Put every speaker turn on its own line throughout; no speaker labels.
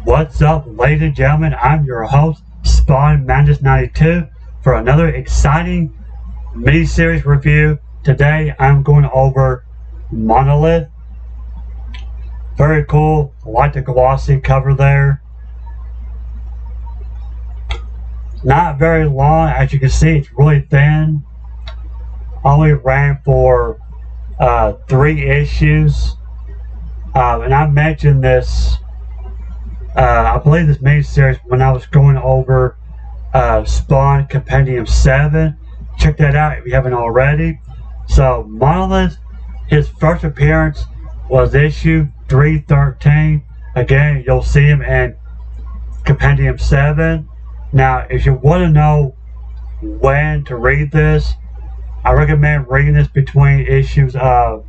What's up, ladies and gentlemen? I'm your host, Spawn Mantis 92, for another exciting mini-series review. Today, I'm going over Monolith. Very cool. I like the glossy cover there. Not very long, as you can see, it's really thin. Only ran for 3 issues. And I mentioned this, I believe this mini-series when I was going over Spawn Compendium 7. Check that out if you haven't already. So Monolith, his first appearance was issue 313. Again, you'll see him in Compendium 7. Now, if you want to know when to read this, I recommend reading this between issues of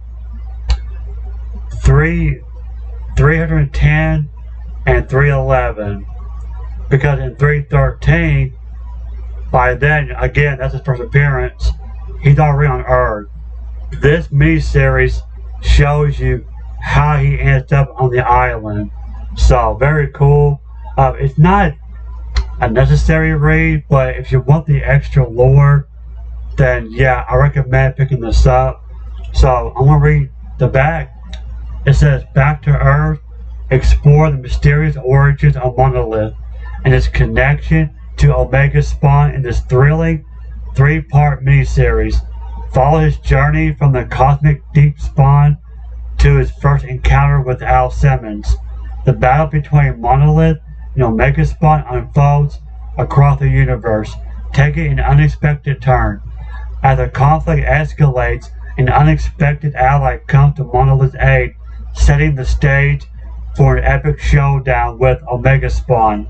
310 and 311, because in 313, by then, again, that's his first appearance, he's already on Earth. This miniseries shows you how he ends up on the island. So, very cool. It's not a necessary read, but if you want the extra lore, then yeah, I recommend picking this up. So, I'm going to read the back. It says, "Back to Earth, explore the mysterious origins of Monolith and its connection to Omega Spawn in this thrilling 3-part miniseries. Follow his journey from the cosmic deep spawn to his first encounter with Al Simmons. The battle between Monolith and Omega Spawn unfolds across the universe, taking an unexpected turn. As the conflict escalates, an unexpected ally comes to Monolith's aid, setting the stage for an epic showdown with Omega Spawn.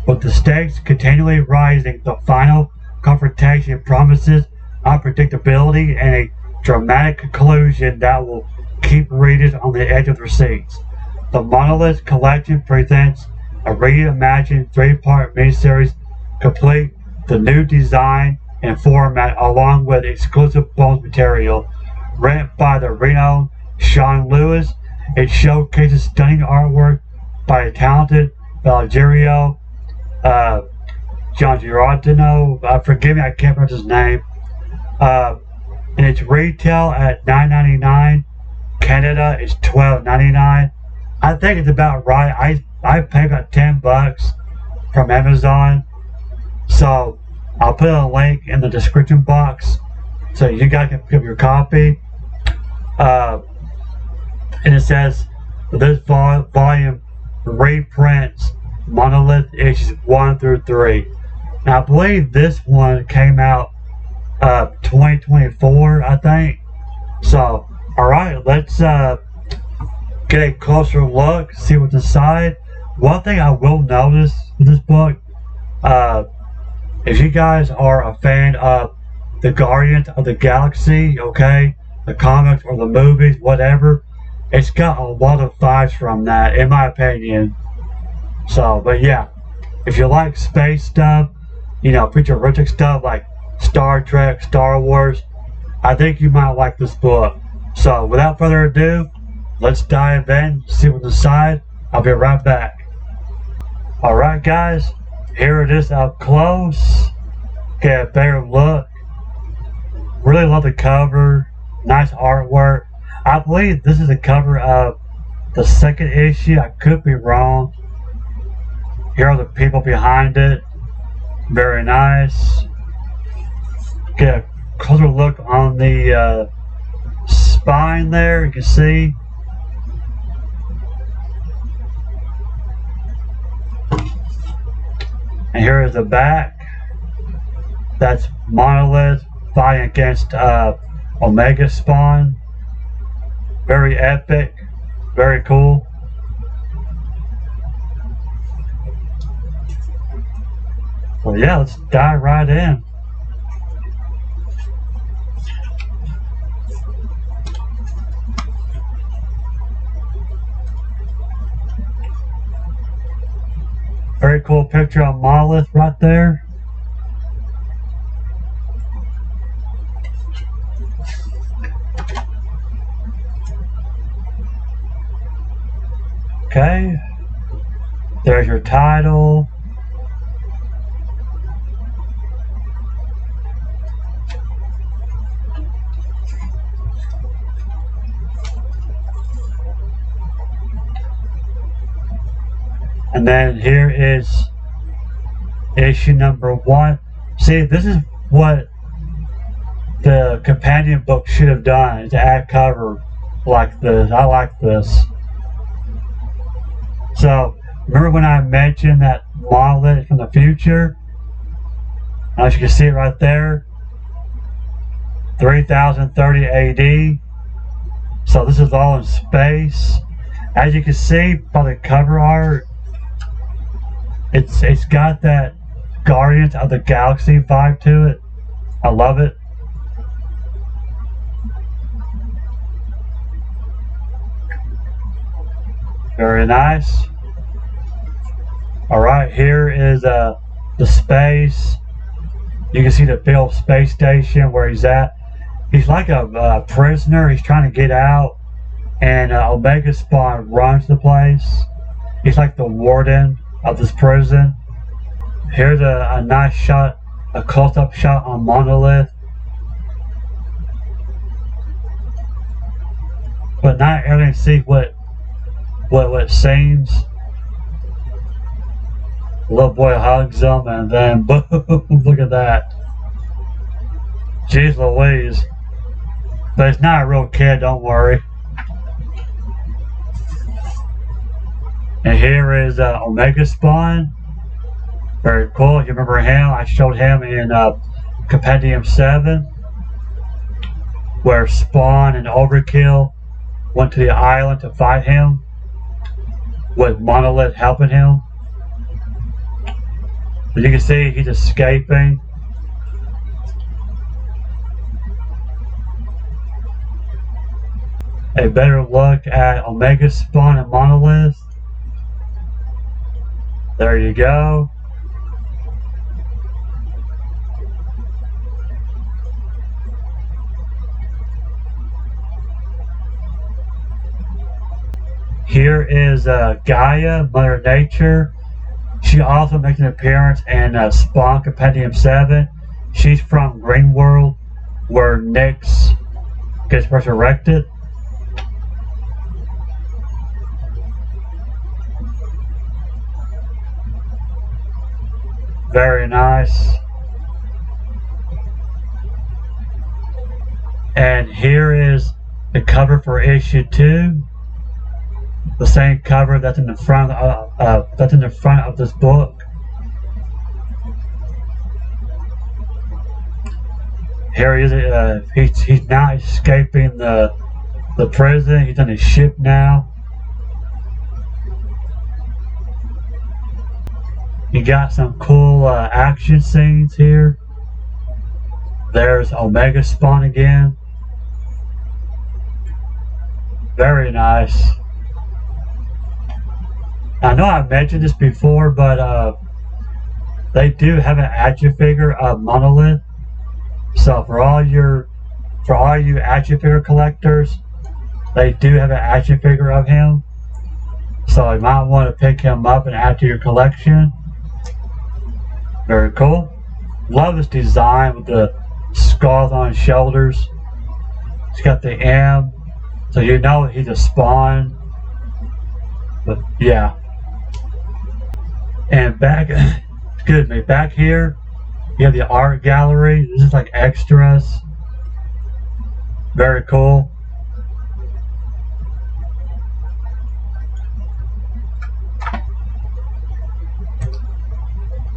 With the stakes continually rising, the final confrontation promises unpredictability and a dramatic conclusion that will keep readers on the edge of their seats. The Monolith Collection presents a reimagined 3-part miniseries, complete the new design and format along with exclusive bonus material. Written by the renowned Sean Lewis, it showcases stunning artwork by a talented Valerio John Girardino. Forgive me, I can't pronounce his name. And it's retail at $9.99. Canada is $12.99. I think it's about right. I paid about $10 from Amazon. So I'll put a link in the description box so you guys can pick up your copy. And it says this volume reprints Monolith issues 1 through 3. Now I believe this one came out 2024, I think. So, alright, let's get a closer look, see what's inside. One thing I will notice in this book, if you guys are a fan of the Guardians of the Galaxy, okay, the comics or the movies, whatever, it's got a lot of vibes from that, in my opinion. So, but yeah, if you like space stuff, you know, futuristic stuff like Star Trek, Star Wars, I think you might like this book. So, without further ado, let's dive in, see what's inside. I'll be right back. Alright guys, here it is up close. Get a better look. Really love the cover. Nice artwork. I believe this is the cover of the 2nd issue. I could be wrong. Here are the people behind it. Very nice. Get a closer look on the spine there. You can see. And here is the back. That's Monolith fighting against Omega Spawn. Very epic. Very cool. So yeah, let's dive right in. Very cool picture of Monolith right there. Okay. There's your title. And then here is issue number 1. See, this is what the companion book should have done, is to add cover like this. I like this. So, remember when I mentioned that Monolith is from the future? As you can see it right there, 3030 AD. So this is all in space. As you can see by the cover art, it's got that Guardians of the Galaxy vibe to it. I love it. Very nice. Alright, here is the space. You can see the Bill space station where he's at. He's like a prisoner. He's trying to get out. And Omega Spawn runs the place. He's like the warden of this prison. Here's a nice shot, a close-up shot on Monolith. But not everyone see what it seems. Little boy hugs him and then boom, look at that. Jeez Louise. But it's not a real kid, don't worry. And here is Omega Spawn. Very cool. You remember him? I showed him in Compendium 7, where Spawn and Overkill went to the island to fight him, with Monolith helping him. But you can see he's escaping. A better look at Omega Spawn and Monolith. There you go. Here is Gaia, Mother Nature. She also makes an appearance in Spawn Compendium 7. She's from Green World, where Nyx gets resurrected. Very nice. And here is the cover for issue 2. The same cover that's in the front of this book. Here he is. He's now escaping the prison. He's on his ship now. You got some cool action scenes here. There's Omega Spawn again. Very nice. I know I mentioned this before, but they do have an action figure of Monolith. So for all you action figure collectors, they do have an action figure of him. So you might want to pick him up and add to your collection. Very cool. Love this design with the skulls on his shoulders. He's got the M, so you know he's a Spawn. But yeah. And back here, you have the art gallery. This is like extras. Very cool.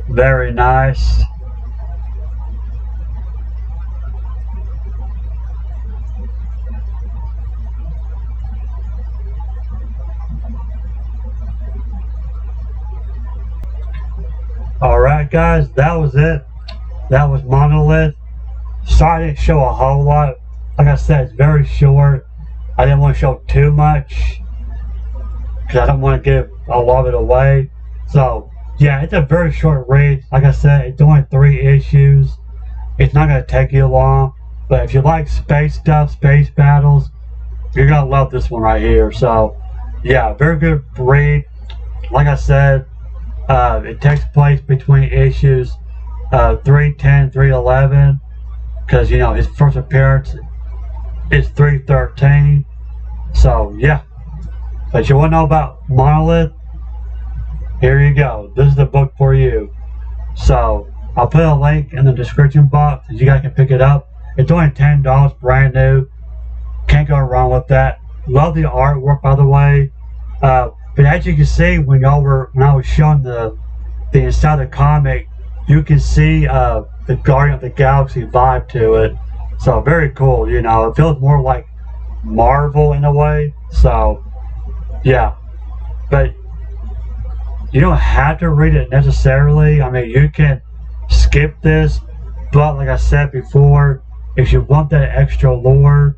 Very nice. Alright guys, that was it. That was Monolith. Sorry I didn't show a whole lot. Like I said, it's very short. I didn't want to show too much because I don't want to give a lot of it away. So yeah, it's a very short read. Like I said, it's only 3 issues. It's not going to take you long. But if you like space stuff, space battles, you're going to love this one right here. So yeah, very good read. Like I said, It takes place between issues 310, 311, because you know his first appearance is 313. So yeah, but you want to know about Monolith? Here you go. This is the book for you. So I'll put a link in the description box so you guys can pick it up. It's only $10, brand new. Can't go wrong with that. Love the artwork, by the way. But as you can see, when I was showing the inside of the comic, you can see the Guardian of the Galaxy vibe to it. So very cool. You know, it feels more like Marvel in a way. So yeah, but you don't have to read it necessarily. I mean, you can skip this, but like I said before, if you want that extra lore,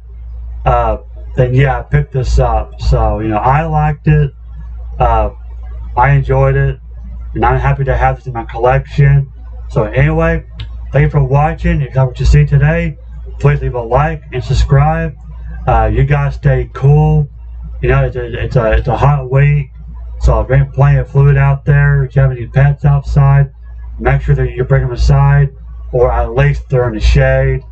then yeah, pick this up. So you know, I liked it. I enjoyed it, and I'm happy to have this in my collection. So anyway, thank you for watching. If you like what you see today, please leave a like and subscribe. You guys stay cool. You know, it's a hot week, so bring plenty of fluid out there. If you have any pets outside, make sure that you bring them inside, or at least they're in the shade.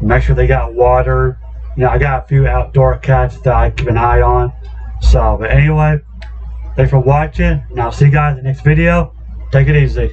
Make sure they got water. You know, I got a few outdoor cats that I keep an eye on. So, but anyway, thanks for watching, and I'll see you guys in the next video. Take it easy.